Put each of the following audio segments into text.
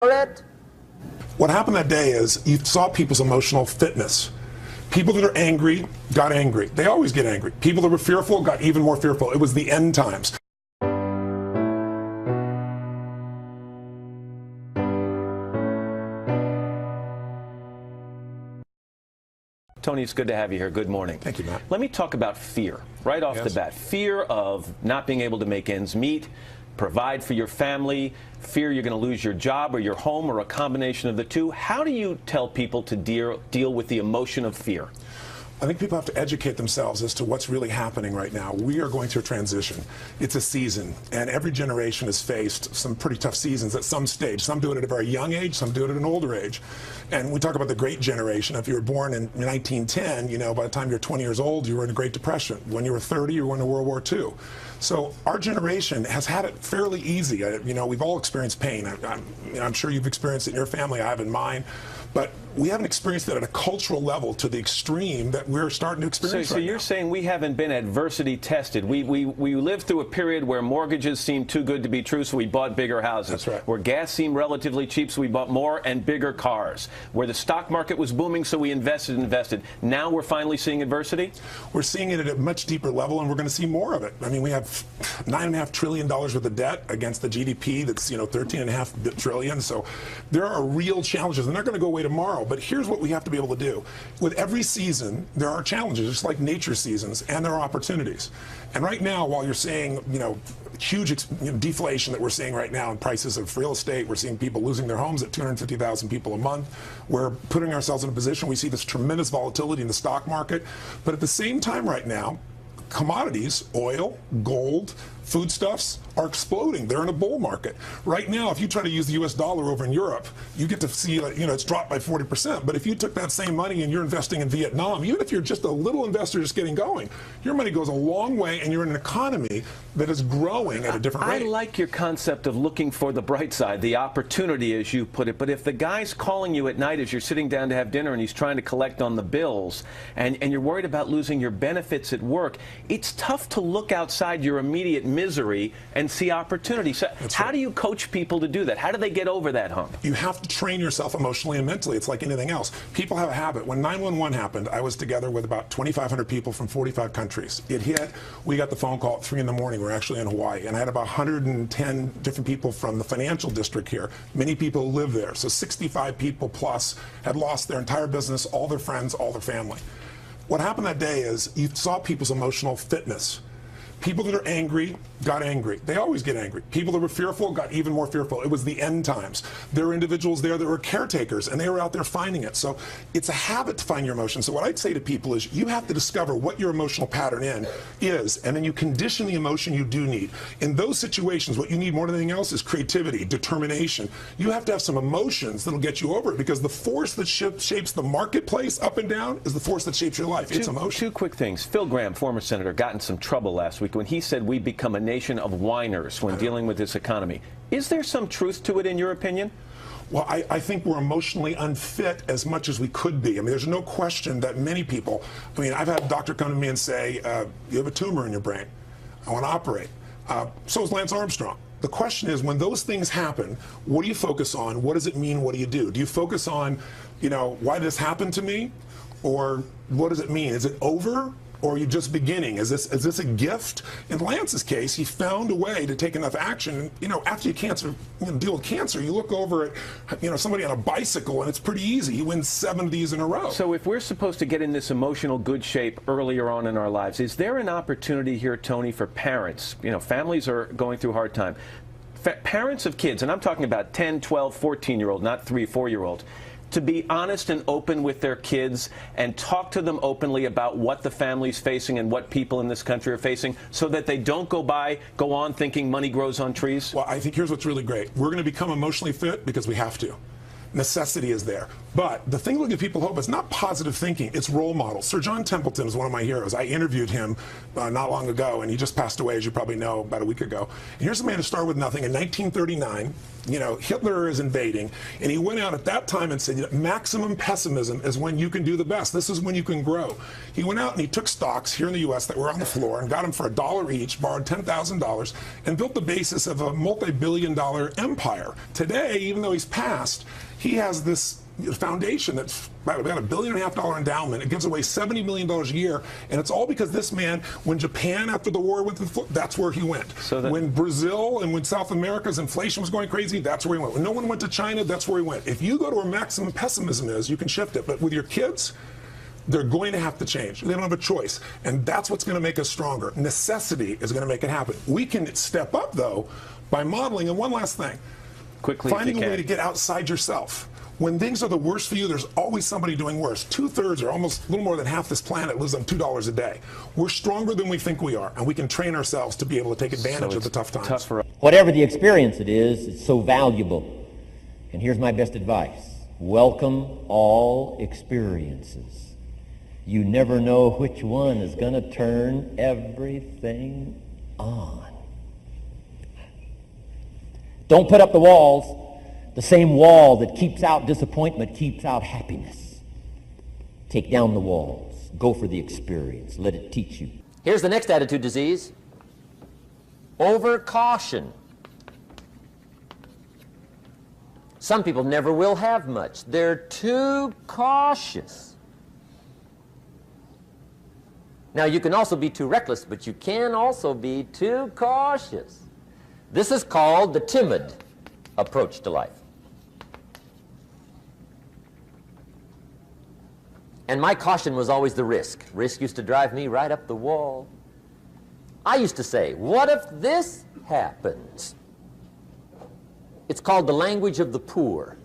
it? What happened that day is you saw people's emotional fitness. People that are angry got angry. They always get angry. People that were fearful got even more fearful. It was the end times. Tony, it's good to have you here. Good morning. Thank you, Matt. Let me talk about fear right off the bat. Fear of not being able to make ends meet, provide for your family, fear you're going to lose your job or your home or a combination of the two. How do you tell people to deal with the emotion of fear? I think people have to educate themselves as to what's really happening right now. We are going through a transition. It's a season, and every generation has faced some pretty tough seasons at some stage. Some do it at a very young age, some do it at an older age. And we talk about the Great Generation. If you were born in 1910, by the time you're 20 years old, you were in the Great Depression. When you were 30, you were in World War II. So our generation has had it fairly easy. We've all experienced pain. I'm sure you've experienced it in your family. I have in mine. But we haven't experienced it at a cultural level to the extreme that we're starting to experience So right you're now. saying we haven't been adversity tested. We lived through a period where mortgages seemed too good to be true, so we bought bigger houses. That's right. Where gas seemed relatively cheap, so we bought more and bigger cars. Where the stock market was booming, so we invested. Now we're finally seeing adversity? We're seeing it at a much deeper level, and we're going to see more of it. I mean, we have $9.5 trillion worth of debt against the GDP that's, $13.5 trillion. So there are real challenges. They're not going to go away tomorrow. But here's what we have to be able to do. With every season, there are challenges, just like nature seasons, and there are opportunities. And right now, while you're seeing, huge deflation that we're seeing right now in prices of real estate, we're seeing people losing their homes at 250,000 people a month. We're putting ourselves in a position, we see this tremendous volatility in the stock market. But at the same time right now, commodities, oil, gold, foodstuffs are exploding. They're in a bull market. Right now, if you try to use the US dollar over in Europe, you get to see, it's dropped by 40%. But if you took that same money and you're investing in Vietnam, even if you're just a little investor just getting going, your money goes a long way and you're in an economy that is growing at a different rate. I like your concept of looking for the bright side, the opportunity as you put it. But if the guy's calling you at night as you're sitting down to have dinner and he's trying to collect on the bills and you're worried about losing your benefits at work, it's tough to look outside your immediate misery and see opportunity. So how do you coach people to do that? How do they get over that hump? You have to train yourself emotionally and mentally. It's like anything else. People have a habit. When 911 happened, I was together with about 2,500 people from 45 countries. It hit. We got the phone call at 3 in the morning. We're actually in Hawaii. And I had about 110 different people from the financial district here. Many people live there. So 65 people plus had lost their entire business, all their friends, all their family. What happened that day is you saw people's emotional fitness. People that are angry got angry. They always get angry. People that were fearful got even more fearful. It was the end times. There were individuals there that were caretakers, and they were out there finding it. So it's a habit to find your emotions. So what I'd say to people is you have to discover what your emotional pattern is, and then you condition the emotion you do need. In those situations, what you need more than anything else is creativity, determination. You have to have some emotions that'll get you over it, because the force that shapes the marketplace up and down is the force that shapes your life. It's emotion. Two quick things. Phil Gramm, former senator, got in some trouble last week when he said we become a nation of whiners when dealing with this economy. Is there some truth to it, in your opinion? Well, I think we're emotionally unfit as much as we could be. I mean, there's no question that many people, I've had a doctor come to me and say, you have a tumor in your brain. I want to operate. So is Lance Armstrong. The question is, when those things happen, what do you focus on? What does it mean? What do you do? Do you focus on, why did this happen to me? Or what does it mean? Is it over? Or are you just beginning? Is this a gift? In Lance's case, he found a way to take enough action. After you deal with cancer, you look over at somebody on a bicycle, and it's pretty easy. He wins 7 of these in a row. So if we're supposed to get in this emotional good shape earlier on in our lives, is there an opportunity here, Tony, for parents? Families are going through a hard time. Parents of kids, and I'm talking about 10, 12, 14-year-old, not 3, 4-year-olds, to be honest and open with their kids and talk to them openly about what the family's facing and what people in this country are facing, so that they don't go on thinking money grows on trees? Well, I think here's what's really great. We're going to become emotionally fit because we have to. Necessity is there. But the thing that will give people hope is not positive thinking, it's role models. Sir John Templeton is one of my heroes. I interviewed him not long ago, and he just passed away, as you probably know, about a week ago. And here's a man who started with nothing in 1939. Hitler is invading, and he went out at that time and said, maximum pessimism is when you can do the best. This is when you can grow. He went out and he took stocks here in the U.S. that were on the floor and got them for $1 each, borrowed $10,000, and built the basis of a multi-billion-dollar empire. Today, even though he's passed, he has this foundation that's about $1.5 billion endowment. It gives away $70 million a year, and it's all because this man, when Japan after the war went to the floor, that's where he went. When Brazil and when South America's inflation was going crazy, that's where he went. When no one went to China, that's where he went. If you go to where maximum pessimism is, you can shift it. But with your kids, they're going to have to change. They don't have a choice. And that's what's going to make us stronger. Necessity is going to make it happen. We can step up, though, by modeling. And one last thing. Quickly, finding a way to get outside yourself. When things are the worst for you, there's always somebody doing worse. 2/3 or almost a little more than half this planet lives on $2 a day. We're stronger than we think we are, and we can train ourselves to be able to take advantage of the tough times. Whatever the experience it is, it's so valuable. And here's my best advice. Welcome all experiences. You never know which one is going to turn everything on. Don't put up the walls. The same wall that keeps out disappointment keeps out happiness. Take down the walls. Go for the experience. Let it teach you. Here's the next attitude disease. Overcaution. Some people never will have much. They're too cautious. Now, you can also be too reckless, but you can also be too cautious. This is called the timid approach to life. And my caution was always the risk. Risk used to drive me right up the wall. I used to say, what if this happens? It's called the language of the poor.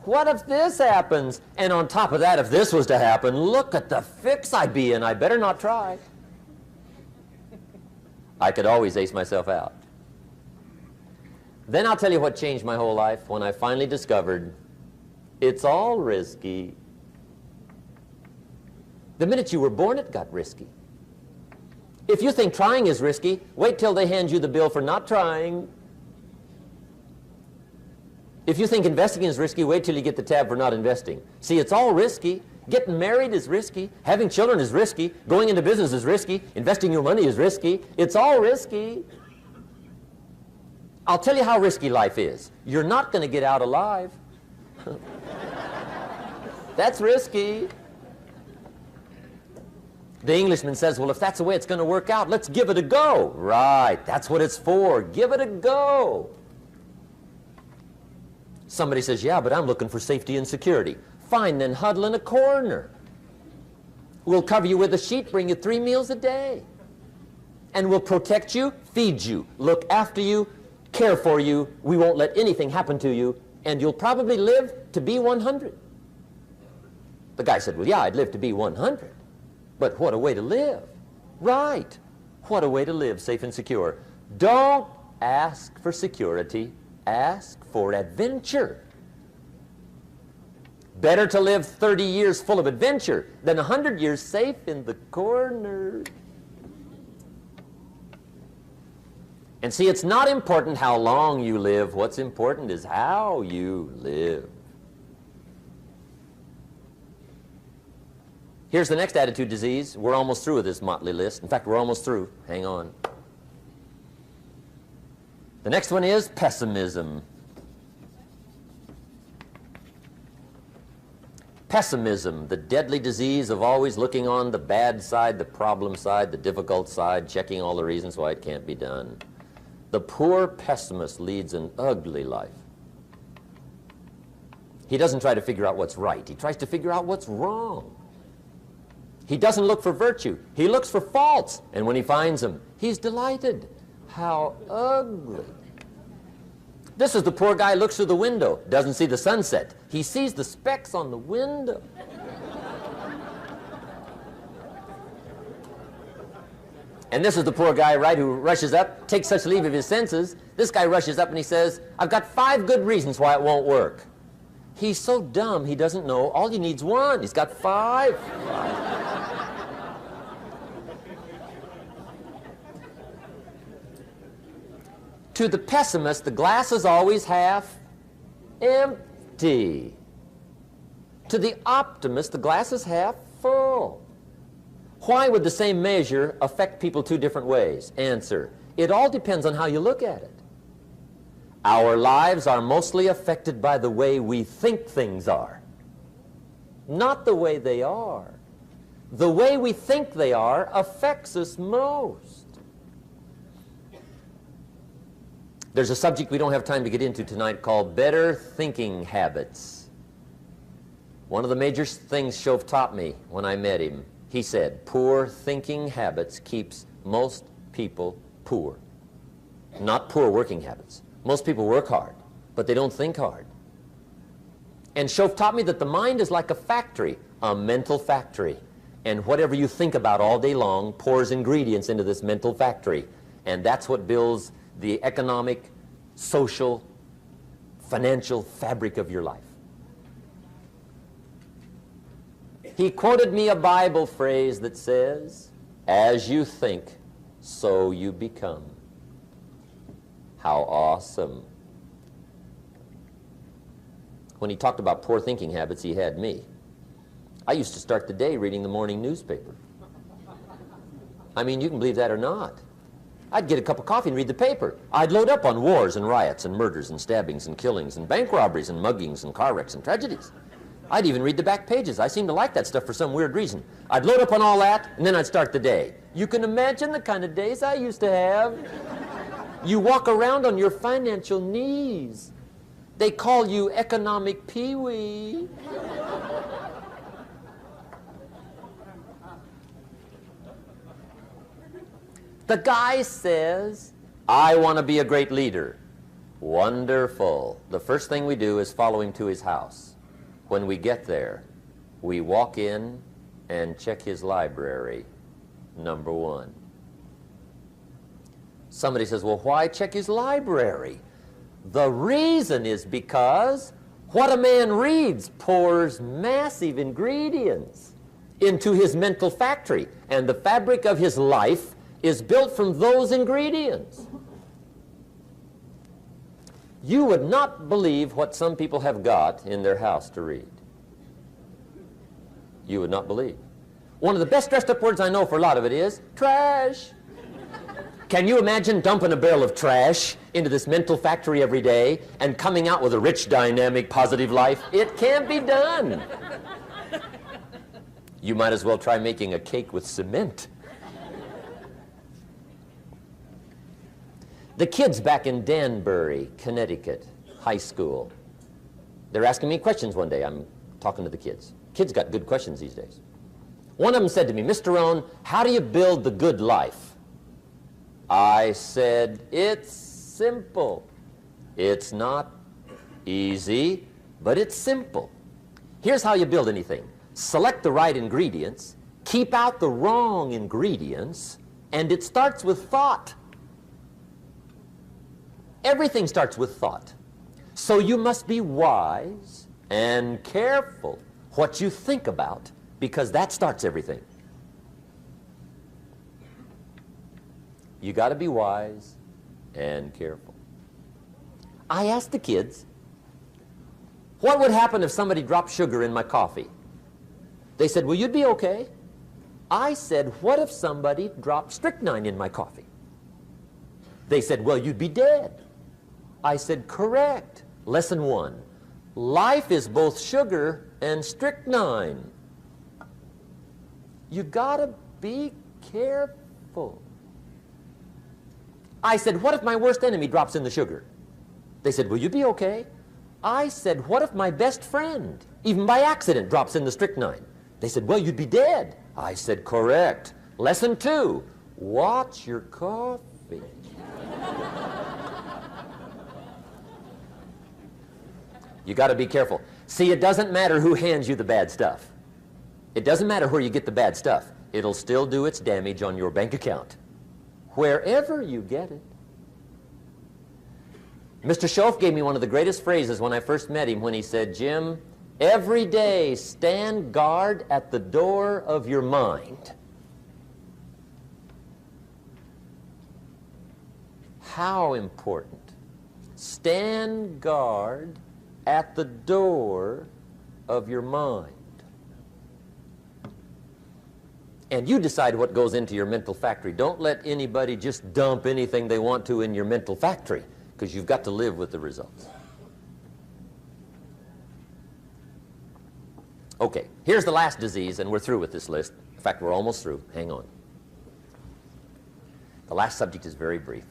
What if this happens? And on top of that, if this was to happen, look at the fix I'd be in. I better not try. I could always ace myself out. Then I'll tell you what changed my whole life when I finally discovered it's all risky. The minute you were born, it got risky. If you think trying is risky, wait till they hand you the bill for not trying. If you think investing is risky, wait till you get the tab for not investing. See, it's all risky. Getting married is risky. Having children is risky. Going into business is risky. Investing your money is risky. It's all risky. I'll tell you how risky life is. You're not going to get out alive. That's risky. The Englishman says, well, if that's the way it's going to work out, let's give it a go. Right, that's what it's for. Give it a go. Somebody says, yeah, but I'm looking for safety and security. Fine, then huddle in a corner. We'll cover you with a sheet, bring you 3 meals a day. And we'll protect you, feed you, look after you, care for you. We won't let anything happen to you, and you'll probably live to be 100. The guy said, well, yeah, I'd live to be 100. But what a way to live. Right. What a way to live, safe and secure. Don't ask for security. Ask for adventure. Better to live 30 years full of adventure than 100 years safe in the corner. And see, it's not important how long you live. What's important is how you live. Here's the next attitude disease. We're almost through with this motley list. In fact, we're almost through. Hang on. The next one is pessimism. Pessimism, the deadly disease of always looking on the bad side, the problem side, the difficult side, checking all the reasons why it can't be done. The poor pessimist leads an ugly life. He doesn't try to figure out what's right. He tries to figure out what's wrong. He doesn't look for virtue. He looks for faults. And when he finds them, he's delighted. How ugly. This is the poor guy who looks through the window, doesn't see the sunset. He sees the specks on the window. And this is the poor guy, right, who rushes up, takes such leave of his senses. This guy rushes up and he says, I've got 5 good reasons why it won't work. He's so dumb he doesn't know all he needs one. He's got five. To the pessimist, the glass is always half empty. To the optimist, the glass is half full. Why would the same measure affect people two different ways? Answer: it all depends on how you look at it. Our lives are mostly affected by the way we think things are, not the way they are. The way we think they are affects us most. There's a subject we don't have time to get into tonight called better thinking habits. One of the major things Shoaff taught me when I met him, he said, poor thinking habits keeps most people poor. Not poor working habits. Most people work hard, but they don't think hard. And Shoaff taught me that the mind is like a factory, a mental factory. And whatever you think about all day long pours ingredients into this mental factory. And that's what builds the economic, social, financial fabric of your life. He quoted me a Bible phrase that says, as you think, so you become. How awesome. When he talked about poor thinking habits, he had me. I used to start the day reading the morning newspaper. I mean, you can believe that or not. I'd get a cup of coffee and read the paper. I'd load up on wars and riots and murders and stabbings and killings and bank robberies and muggings and car wrecks and tragedies. I'd even read the back pages. I seem to like that stuff for some weird reason. I'd load up on all that, and then I'd start the day. You can imagine the kind of days I used to have. You walk around on your financial knees. They call you economic peewee. The guy says, I want to be a great leader. Wonderful. The first thing we do is follow him to his house. When we get there, we walk in and check his library, number one. Somebody says, well, why check his library? The reason is because what a man reads pours massive ingredients into his mental factory, and the fabric of his life is built from those ingredients. You would not believe what some people have got in their house to read. You would not believe. One of the best dressed up words I know for a lot of it is trash. Can you imagine dumping a barrel of trash into this mental factory every day and coming out with a rich, dynamic, positive life? It can't be done. You might as well try making a cake with cement. The kids back in Danbury, Connecticut, high school, they're asking me questions one day. I'm talking to the kids. Kids got good questions these days. One of them said to me, Mr. Rohn, how do you build the good life? I said, it's simple. It's not easy, but it's simple. Here's how you build anything. Select the right ingredients, keep out the wrong ingredients, and it starts with thought. Everything starts with thought. So you must be wise and careful what you think about, because that starts everything. You got to be wise and careful. I asked the kids, what would happen if somebody dropped sugar in my coffee? They said, well, you'd be okay. I said, what if somebody dropped strychnine in my coffee? They said, well, you'd be dead. I said, correct. Lesson one, life is both sugar and strychnine. You gotta be careful. I said, what if my worst enemy drops in the sugar? They said, will you be okay? I said, what if my best friend, even by accident, drops in the strychnine? They said, well, you'd be dead. I said, correct. Lesson two, watch your coffee. You got to be careful. See, it doesn't matter who hands you the bad stuff. It doesn't matter where you get the bad stuff. It'll still do its damage on your bank account, wherever you get it. Mr. Shoaff gave me one of the greatest phrases when I first met him when he said, Jim, every day stand guard at the door of your mind. How important. Stand guard at the door of your mind. And you decide what goes into your mental factory. Don't let anybody just dump anything they want to in your mental factory, because you've got to live with the results. Okay, here's the last disease, and we're through with this list. In fact, we're almost through. Hang on. The last subject is very brief.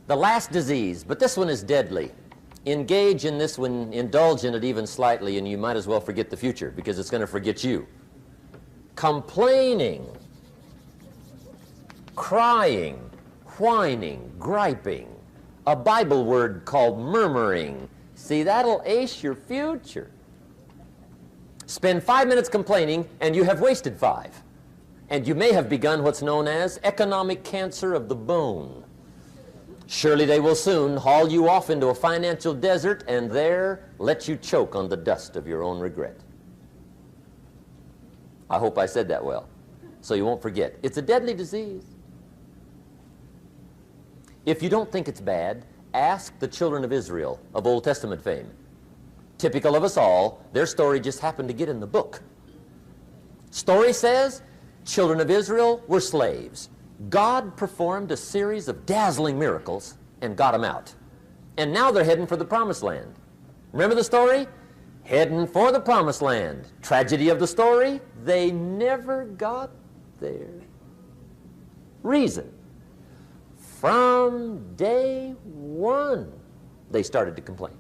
The last disease, but this one is deadly. Engage in this one, indulge in it even slightly, and you might as well forget the future, because it's going to forget you. Complaining, crying, whining, griping, a Bible word called murmuring. See, that'll ace your future. Spend 5 minutes complaining, and you have wasted 5. And you may have begun what's known as economic cancer of the bone. Surely they will soon haul you off into a financial desert and there let you choke on the dust of your own regret. I hope I said that well, so you won't forget. It's a deadly disease. If you don't think it's bad, ask the children of Israel of Old Testament fame. Typical of us all, their story just happened to get in the book. Story says, children of Israel were slaves. God performed a series of dazzling miracles and got them out. And now they're heading for the promised land. Remember the story? Heading for the promised land. Tragedy of the story, they never got there. Reason. From day one, they started to complain.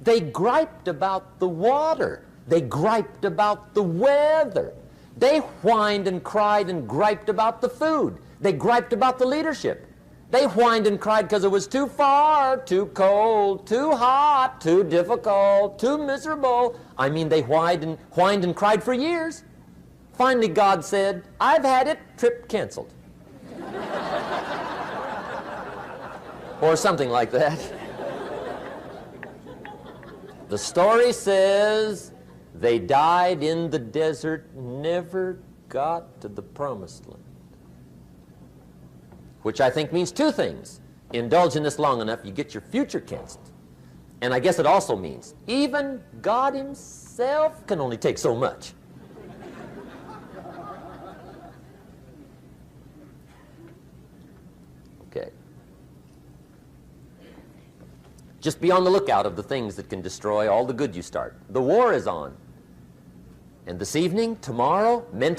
They griped about the water. They griped about the weather. They whined and cried and griped about the food. They griped about the leadership. They whined and cried because it was too far, too cold, too hot, too difficult, too miserable. I mean, they whined and cried for years. Finally, God said, I've had it, trip canceled. Or something like that. The story says they died in the desert, never got to the promised land. Which I think means two things. Indulge in this long enough, you get your future canceled. And I guess it also means even God himself can only take so much. Okay. Just be on the lookout of the things that can destroy all the good you start. The war is on. And this evening, tomorrow, mental